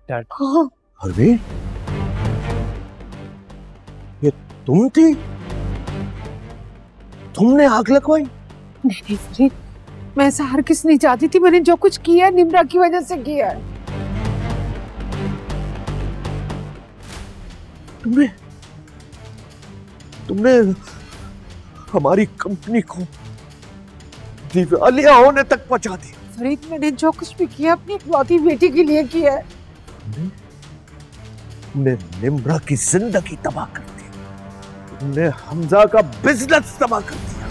Dad. अरे ये तुम थी? तुमने आग लगवाई? नहीं फरीद, मैं ऐसा हरगिज़ नहीं चाहती थी। मैंने जो कुछ किया है निम्रा की वजह से किया है। तुमने हमारी कंपनी को दिवालिया होने तक पहुंचा दिया। फरीद, मैंने जो कुछ भी किया अपनी इकलौती बेटी के लिए किया है। तुमने निम्रा की जिंदगी तबाह कर दी, तुमने हमजा का बिजनेस तबाह कर दिया।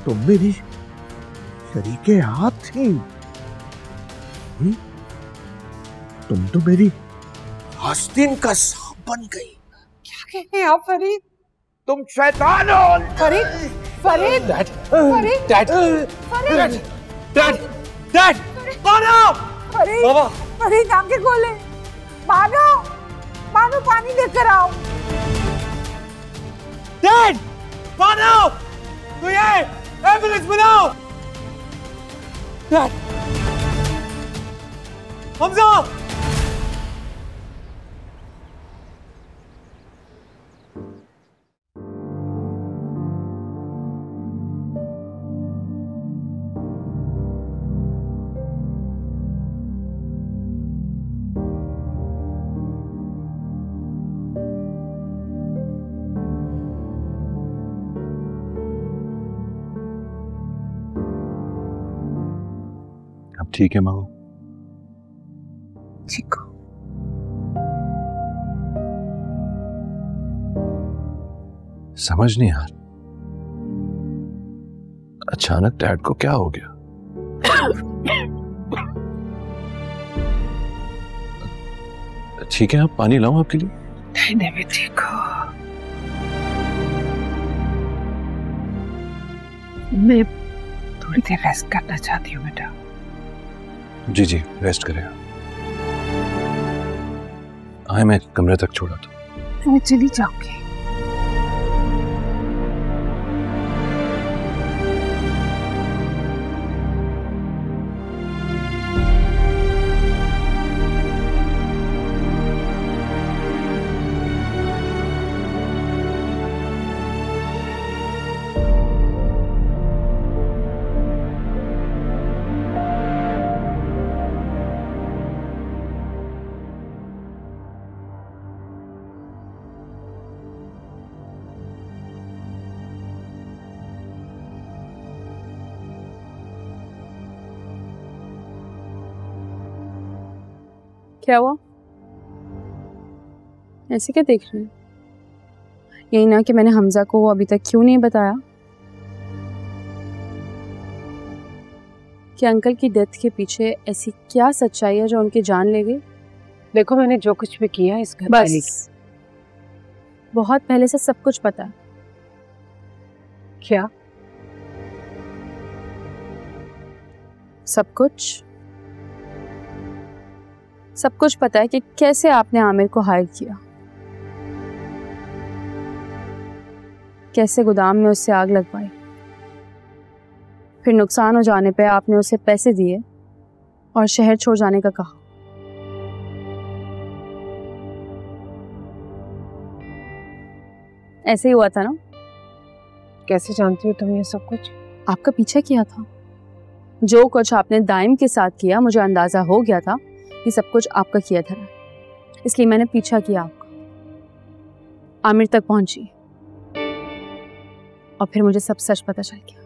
तुम मेरी शरीके हाथ थी। तुम तो मेरी आस्तीन का सांप बन गई। क्या कह रहे हैं आप फरीद? तुम शैतान हो। Farid, Farid, dad, Farid, dad, Farid, dad, dad, मानो, फरीद, बाबा, फरीद आंखें खोले। मानो, मानो पानी लेकर आओ। डैड, मानो, तो ये एम्बुलेंस बनाओ। डैड, हमजा, अब ठीक है माँ? ठीक हो? समझ नहीं आ रहा, अचानक डैड को क्या हो गया? ठीक है, आप पानी लाऊं आपके लिए? नहीं नहीं, मैं ठीक हूँ। मैं थोड़ी देर रेस्ट करना चाहती हूँ बेटा। जी जी, रेस्ट करें। आए, मैं कमरे तक छोड़ा था। मैं चली जाऊंगी। क्या हुआ? ऐसे क्या देख रहे हैं? यही ना कि मैंने हमजा को अभी तक क्यों नहीं बताया कि अंकल की डेथ के पीछे ऐसी क्या सच्चाई है जो उनकी जान ले गई। देखो, मैंने जो कुछ भी किया है इस घर बस बहुत पहले से सब कुछ पता है। क्या? सब कुछ पता है कि कैसे आपने आमिर को हायर किया, कैसे गोदाम में उससे आग लगवाई, फिर नुकसान हो जाने पे आपने उसे पैसे दिए और शहर छोड़ जाने का कहा। ऐसे ही हुआ था ना? कैसे जानती हो तुम ये सब कुछ? आपका पीछे किया था। जो कुछ आपने दाइम के साथ किया, मुझे अंदाजा हो गया था ये सब कुछ आपका किया था, इसलिए मैंने पीछा किया आपका। आमिर तक पहुंची और फिर मुझे सब सच पता चल गया।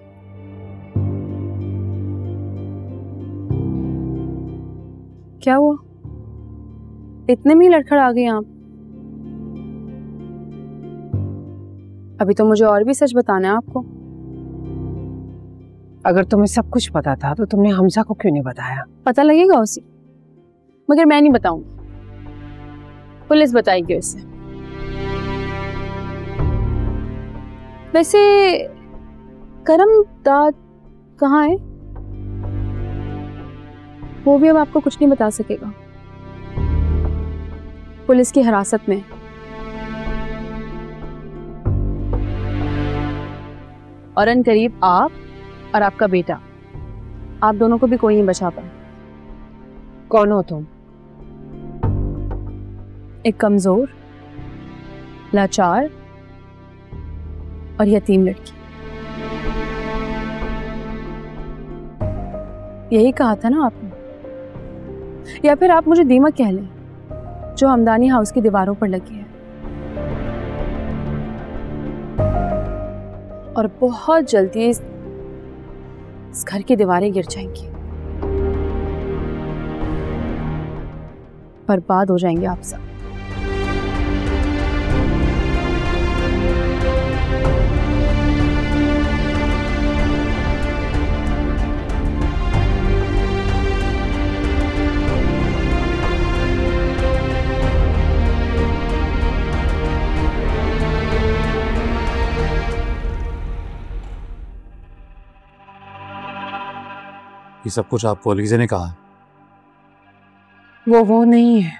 क्या हुआ? इतने में ही लड़खड़ा गई आप? अभी तो मुझे और भी सच बताना है आपको। अगर तुम्हें सब कुछ पता था तो तुमने हमजा को क्यों नहीं बताया? पता लगेगा उसे, मगर मैं नहीं बताऊंगी, पुलिस बताएगी उसे। वैसे करम दाद कहाँ है? वो भी अब आपको कुछ नहीं बता सकेगा, पुलिस की हिरासत में। और अनकरीब आप और आपका बेटा, आप दोनों को भी कोई नहीं बचा पाए। कौन हो तुम? एक कमजोर, लाचार और यतीम लड़की। यही कहा था ना आपने, या फिर आप मुझे दीमक कह लें जो हमदानी हाउस की दीवारों पर लगी है और बहुत जल्दी इस घर की दीवारें गिर जाएंगी, बर्बाद हो जाएंगे आप सब। ये सब कुछ आपको अलीज़ा ने कहा है? वो नहीं है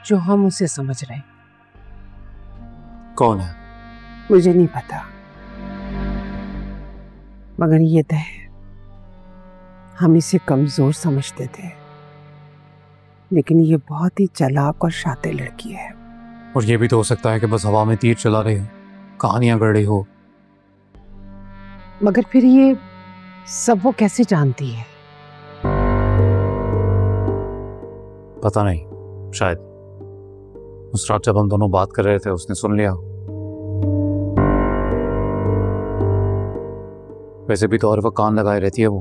जो हम उसे समझ रहे हैं। कौन है? मुझे नहीं पता, मगर ये तय है हम इसे कमजोर समझते थे, लेकिन ये बहुत ही चालाक और शातिर लड़की है। और ये भी तो हो सकता है कि बस हवा में तीर चला रही हो, कहानियां गढ़ रही हो। मगर फिर ये सब वो कैसे जानती है? पता नहीं, शायद उस रात जब हम दोनों बात कर रहे थे उसने सुन लिया। वैसे भी तो हर वक्त कान लगाए रहती है वो।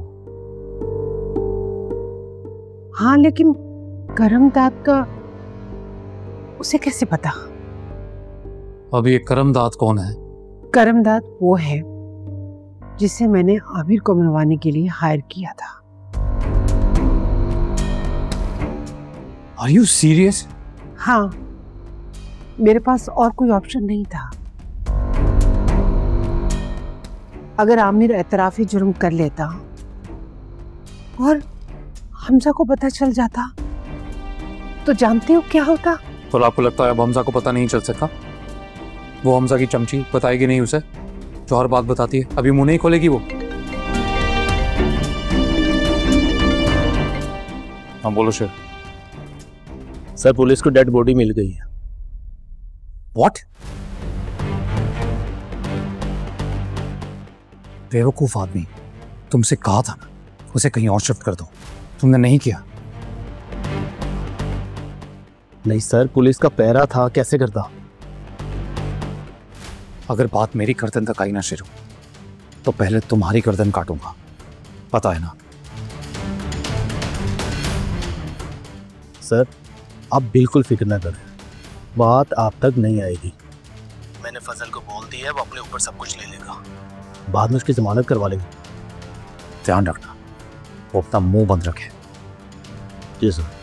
हाँ, लेकिन करमदाद का उसे कैसे पता? अब ये करमदाद कौन है? करमदाद वो है जिसे मैंने आमिर को मरवाने के लिए हायर किया था। Are you serious? हाँ, मेरे पास और कोई ऑप्शन नहीं था। अगर आमिर एतराफी जुर्म कर लेता और हमजा को पता चल जाता तो जानते हो क्या होता? और आपको लगता है अब हमजा को पता नहीं चल सकता? वो हमजा की चमची बताएगी नहीं उसे जो हर बात बताती है? अभी मुंह नहीं खोलेगी वो। हाँ बोलो शेर। सर, पुलिस को डेड बॉडी मिल गई है। What? बेवकूफ आदमी, तुमसे कहा था ना उसे कहीं और शिफ्ट कर दो, तुमने नहीं किया। नहीं सर, पुलिस का पहरा था, कैसे करता? अगर बात मेरी गर्दन तक आई ना शेरू, तो पहले तुम्हारी गर्दन काटूंगा, पता है ना? सर, आप बिल्कुल फिक्र न करें, बात आप तक नहीं आएगी। मैंने फजल को बोल दिया है, वो अपने ऊपर सब कुछ ले लेगा, बाद में उसकी जमानत करवा लेगा। ध्यान रखना वो अपना मुंह बंद रखे। जी सर।